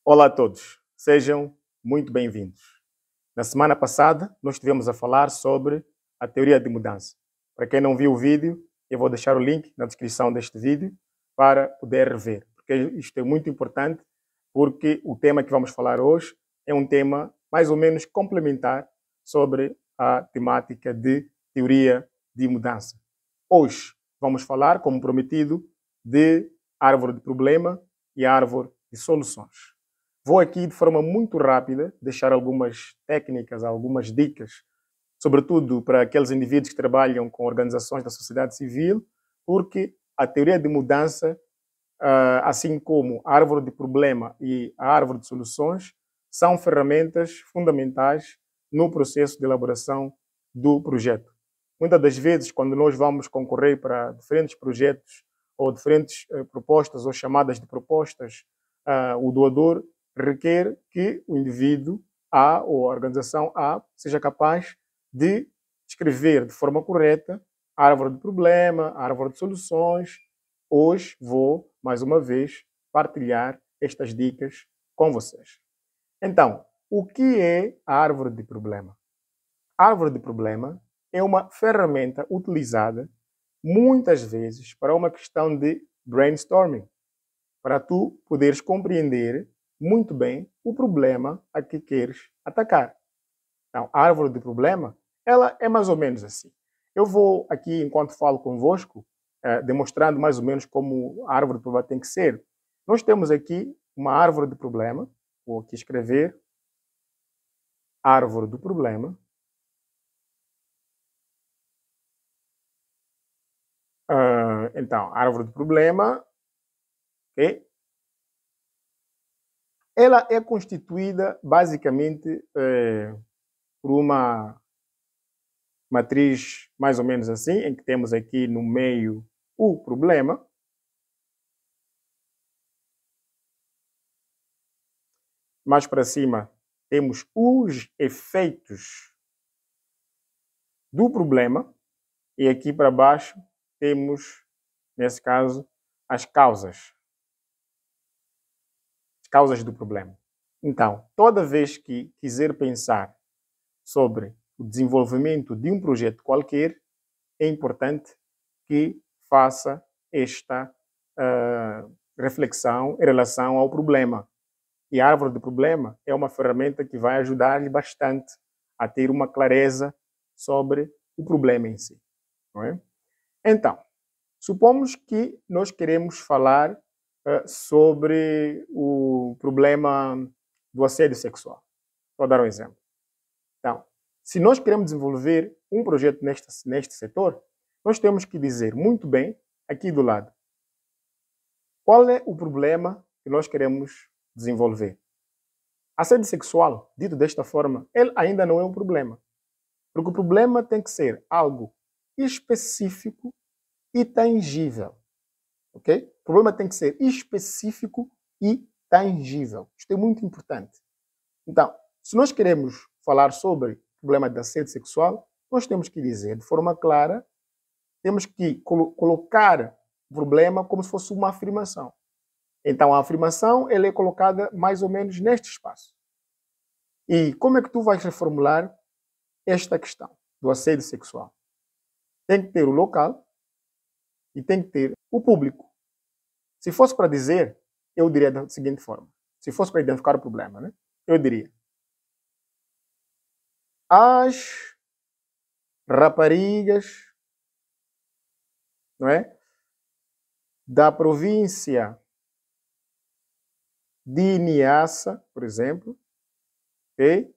Olá a todos, sejam muito bem-vindos. Na semana passada, nós estivemos a falar sobre a teoria de mudança. Para quem não viu o vídeo, eu vou deixar o link na descrição deste vídeo para poder rever, porque isto é muito importante, porque o tema que vamos falar hoje é um tema mais ou menos complementar sobre a temática de teoria de mudança. Hoje vamos falar, como prometido, de árvore de problema e árvore de soluções. Vou aqui, de forma muito rápida, deixar algumas técnicas, algumas dicas, sobretudo para aqueles indivíduos que trabalham com organizações da sociedade civil, porque a teoria de mudança, assim como a árvore de problema e a árvore de soluções, são ferramentas fundamentais no processo de elaboração do projeto. Muitas das vezes, quando nós vamos concorrer para diferentes projetos ou diferentes propostas ou chamadas de propostas, o doador requer que o indivíduo A ou a organização A seja capaz de escrever de forma correta a árvore de problema, a árvore de soluções. Hoje vou, mais uma vez, partilhar estas dicas com vocês. Então, o que é a árvore de problema? A árvore de problema é uma ferramenta utilizada muitas vezes para uma questão de brainstorming, para tu poderes compreender muito bem o problema a que queres atacar. Então, a árvore de problema, ela é mais ou menos assim. Eu vou aqui, enquanto falo convosco, demonstrando mais ou menos como a árvore de problema tem que ser. Nós temos aqui uma árvore de problema. Vou aqui escrever árvore do problema. Então, árvore do problema, ok? Ela é constituída basicamente por uma matriz mais ou menos assim, em que temos aqui no meio o problema. Mais para cima temos os efeitos do problema e aqui para baixo temos, nesse caso, as causas. As causas do problema. Então, toda vez que quiser pensar sobre o desenvolvimento de um projeto qualquer, é importante que faça esta reflexão em relação ao problema. E a árvore do problema é uma ferramenta que vai ajudar-lhe bastante a ter uma clareza sobre o problema em si. Não é? Então, supomos que nós queremos falar sobre o problema do assédio sexual. Vou dar um exemplo. Então, se nós queremos desenvolver um projeto neste setor, nós temos que dizer muito bem, aqui do lado, qual é o problema que nós queremos desenvolver. Assédio sexual, dito desta forma, ele ainda não é um problema. Porque o problema tem que ser algo específico e tangível. Ok? O problema tem que ser específico e tangível. Isto é muito importante. Então, se nós queremos falar sobre o problema de assédio sexual, nós temos que dizer de forma clara, temos que colocar o problema como se fosse uma afirmação. Então, a afirmação ela é colocada mais ou menos neste espaço. E como é que tu vais reformular esta questão do assédio sexual? Tem que ter o local e tem que ter o público. Se fosse para dizer, eu diria da seguinte forma. Se fosse para identificar o problema, né? Eu diria: as raparigas, não é? Da província de Niassa, por exemplo, okay?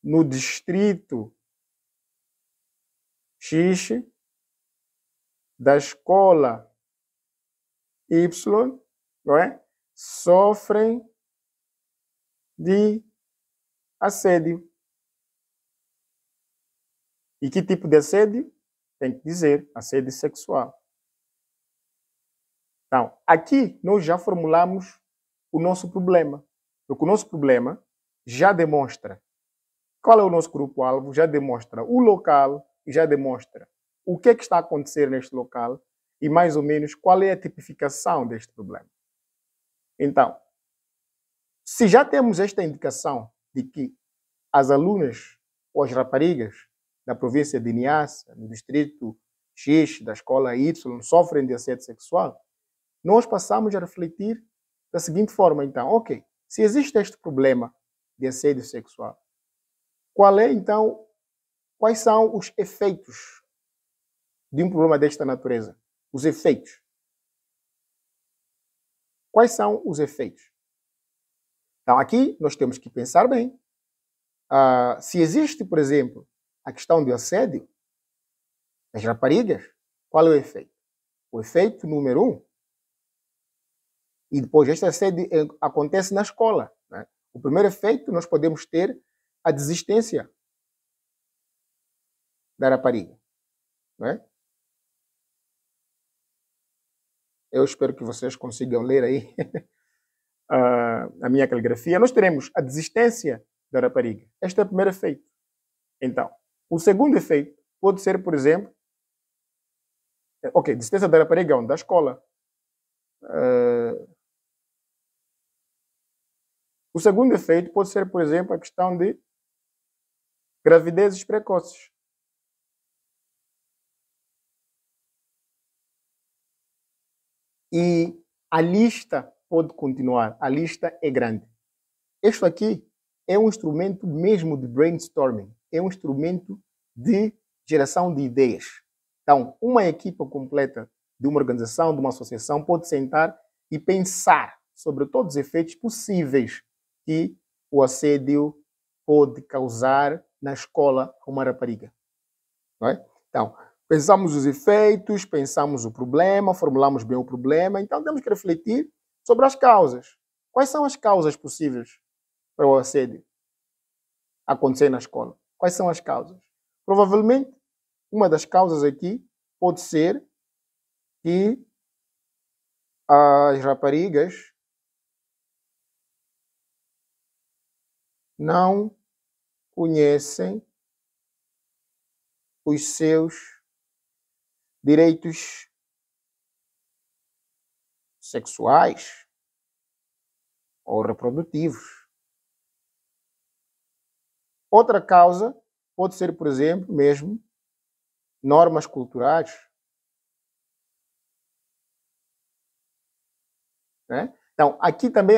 No distrito X, da escola Y, não é? Sofrem de assédio. E que tipo de assédio? Tem que dizer assédio sexual. Então, aqui nós já formulamos o nosso problema. Porque o nosso problema já demonstra qual é o nosso grupo-alvo, já demonstra o local e já demonstra o que é que está a acontecer neste local e, mais ou menos, qual é a tipificação deste problema. Então, se já temos esta indicação de que as alunas ou as raparigas da província de Niassa, no distrito X, da escola Y, sofrem de assédio sexual, nós passamos a refletir da seguinte forma, então, ok, se existe este problema de assédio sexual, quais são os efeitos de um problema desta natureza? Os efeitos. Quais são os efeitos? Então, aqui nós temos que pensar bem. Se existe, por exemplo, a questão do assédio das raparigas, qual é o efeito? O efeito número 1. E depois, este assédio acontece na escola. Né? O primeiro efeito, nós podemos ter a desistência da rapariga. Né? Eu espero que vocês consigam ler aí a minha caligrafia. Nós teremos a desistência da rapariga. Este é o primeiro efeito. Então, o segundo efeito pode ser, por exemplo, desistência da rapariga da escola. O segundo efeito pode ser, por exemplo, a questão de gravidezes precoces. E a lista pode continuar, a lista é grande. Isto aqui é um instrumento mesmo de brainstorming, é um instrumento de geração de ideias. Então, uma equipa completa de uma organização, de uma associação, pode sentar e pensar sobre todos os efeitos possíveis que o assédio pode causar na escola a uma rapariga. Não é? Então, pensamos os efeitos, pensamos o problema, formulamos bem o problema, então temos que refletir sobre as causas. Quais são as causas possíveis para o assédio acontecer na escola? Quais são as causas? Provavelmente, uma das causas aqui pode ser que as raparigas não conhecem os seus direitos sexuais ou reprodutivos. Outra causa pode ser, por exemplo, mesmo normas culturais. Né? Então, aqui também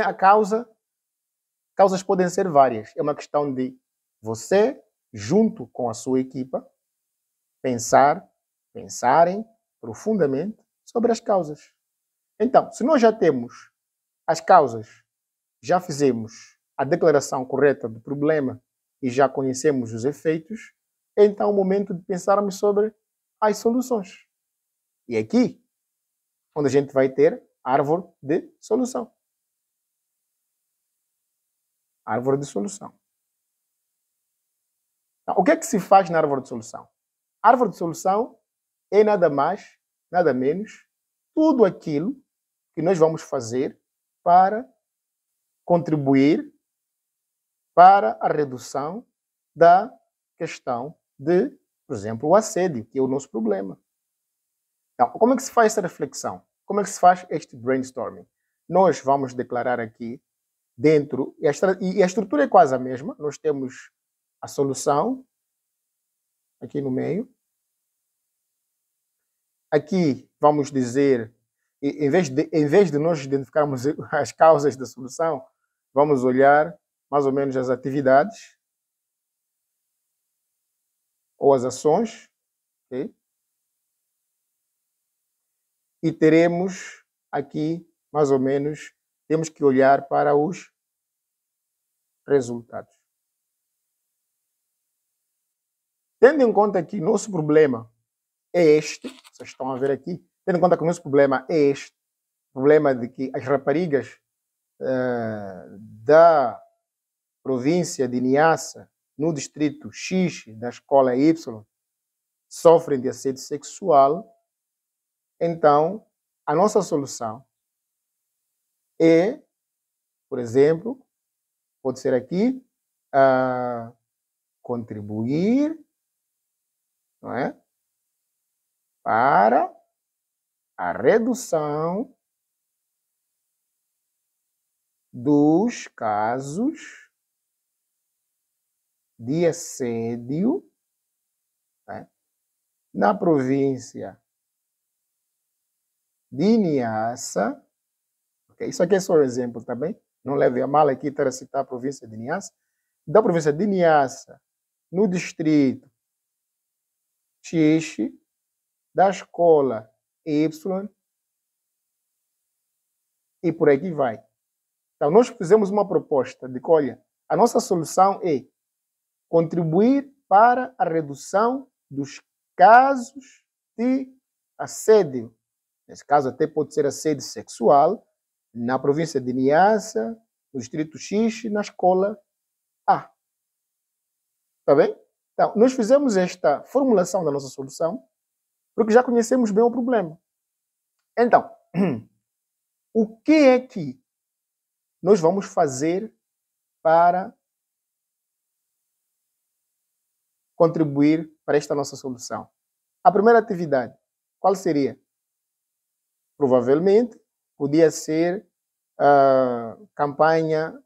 causas podem ser várias. É uma questão de você, junto com a sua equipa, pensarem profundamente sobre as causas. Então, se nós já temos as causas, já fizemos a declaração correta do problema e já conhecemos os efeitos, então é o momento de pensarmos sobre as soluções. E aqui, onde a gente vai ter a árvore de solução. Árvore de solução. Então, o que é que se faz na árvore de solução? A árvore de solução é nada mais, nada menos, tudo aquilo que nós vamos fazer para contribuir para a redução da questão de, por exemplo, o assédio, que é o nosso problema. Então, como é que se faz essa reflexão? Como é que se faz este brainstorming? Nós vamos declarar aqui dentro, e a estrutura é quase a mesma, nós temos a solução aqui no meio. Aqui vamos dizer, em vez de nós identificarmos as causas da solução, vamos olhar mais ou menos as atividades ou as ações, okay? E teremos aqui, mais ou menos, temos que olhar para os resultados. Tendo em conta que nosso problema é este, vocês estão a ver aqui, tendo em conta que o nosso problema é este, problema de que as raparigas da província de Niassa, no distrito X da escola Y, sofrem de assédio sexual, então a nossa solução é, por exemplo, pode ser aqui, contribuir, não é? redução dos casos de assédio, né, na província de Niassa. Okay? Isso aqui é só um exemplo, tá bem? Não leve a mal aqui estar a citar a província de Niassa. Da província de Niassa, no distrito X, da escola Y, e por aqui vai. Então, nós fizemos uma proposta de que, olha, a nossa solução é contribuir para a redução dos casos de assédio. Nesse caso, até pode ser assédio sexual, na província de Niassa, no distrito X, na escola A. Está bem? Então, nós fizemos esta formulação da nossa solução porque já conhecemos bem o problema. Então, o que é que nós vamos fazer para contribuir para esta nossa solução? A primeira atividade, qual seria? Provavelmente, podia ser a campanha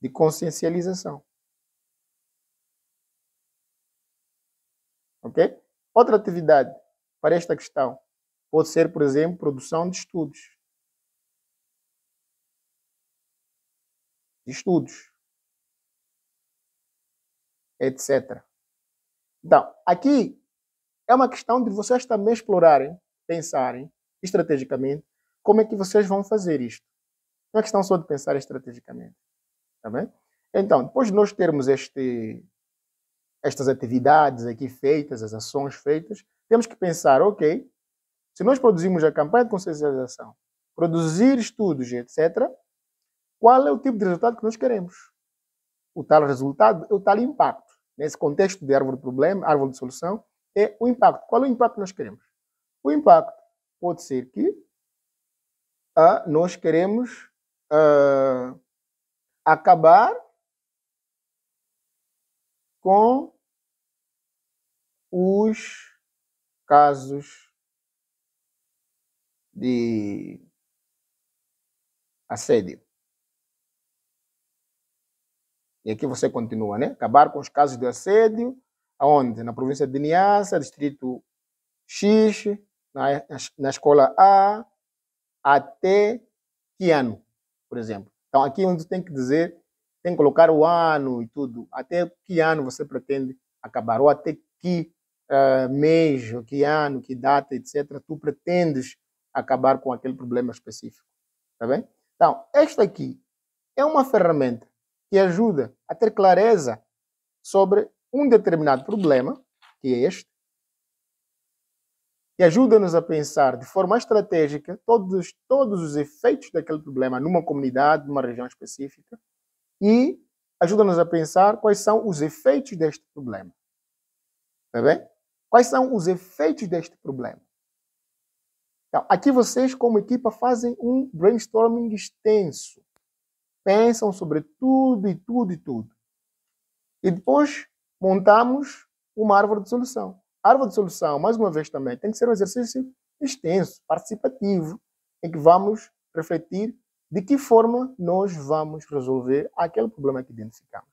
de consciencialização. Ok? Outra atividade para esta questão pode ser, por exemplo, produção de estudos. Etc. Então, aqui é uma questão de vocês também explorarem, pensarem estrategicamente como é que vocês vão fazer isto. Não é questão só de pensar estrategicamente. Tá bem? Então, depois de nós termos estas atividades aqui feitas, as ações feitas, temos que pensar, ok, se nós produzimos a campanha de consciencialização, produzir estudos, etc., qual é o tipo de resultado que nós queremos? O tal resultado é o tal impacto. Nesse contexto de árvore de problema, árvore de solução, é o impacto. Qual é o impacto que nós queremos? O impacto pode ser que nós queremos acabar com os casos de assédio. E aqui você continua, né? Acabar com os casos de assédio, aonde? Na província de Niassa, distrito X, na escola A, até que ano, por exemplo. Então, aqui onde tem que dizer, tem que colocar o ano e tudo. Até que ano você pretende acabar? Ou até que mês, ou que ano, que data, etc. Tu pretendes acabar com aquele problema específico. Tá bem? Então, esta aqui é uma ferramenta que ajuda a ter clareza sobre um determinado problema, que é este, e ajuda-nos a pensar de forma estratégica todos os efeitos daquele problema numa comunidade, numa região específica, e ajuda-nos a pensar quais são os efeitos deste problema. Tá bem? Quais são os efeitos deste problema? Então, aqui vocês, como equipa, fazem um brainstorming extenso. Pensam sobre tudo e tudo e tudo. E depois montamos uma árvore de solução. A árvore de solução, mais uma vez também, tem que ser um exercício extenso, participativo, em que vamos refletir de que forma nós vamos resolver aquele problema que identificamos.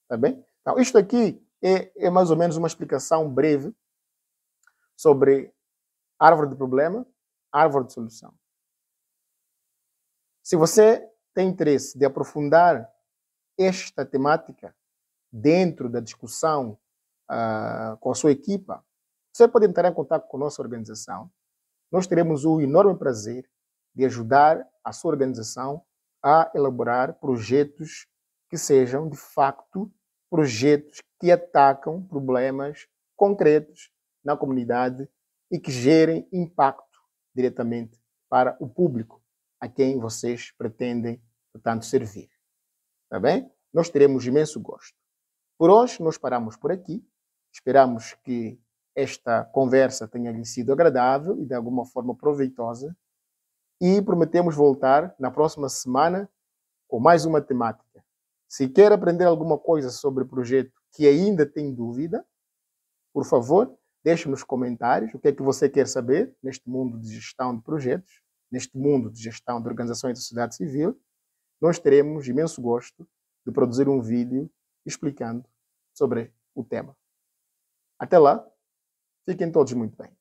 Tá bem? Então, isto aqui é mais ou menos uma explicação breve sobre árvore de problema, árvore de solução. Se você tem interesse de aprofundar esta temática dentro da discussão com a sua equipa, você pode entrar em contato com a nossa organização. Nós teremos o enorme prazer de ajudar a sua organização a elaborar projetos que sejam, de facto, projetos que atacam problemas concretos na comunidade e que gerem impacto diretamente para o público a quem vocês pretendem, portanto, servir. Tá bem? Nós teremos imenso gosto. Por hoje, nós paramos por aqui. Esperamos que esta conversa tenha lhe sido agradável e, de alguma forma, proveitosa. E prometemos voltar na próxima semana com mais uma temática. Se quer aprender alguma coisa sobre o projeto que ainda tem dúvida, por favor, Deixe nos comentários o que é que você quer saber neste mundo de gestão de projetos, neste mundo de gestão de organizações da sociedade civil. Nós teremos imenso gosto de produzir um vídeo explicando sobre o tema. Até lá, fiquem todos muito bem.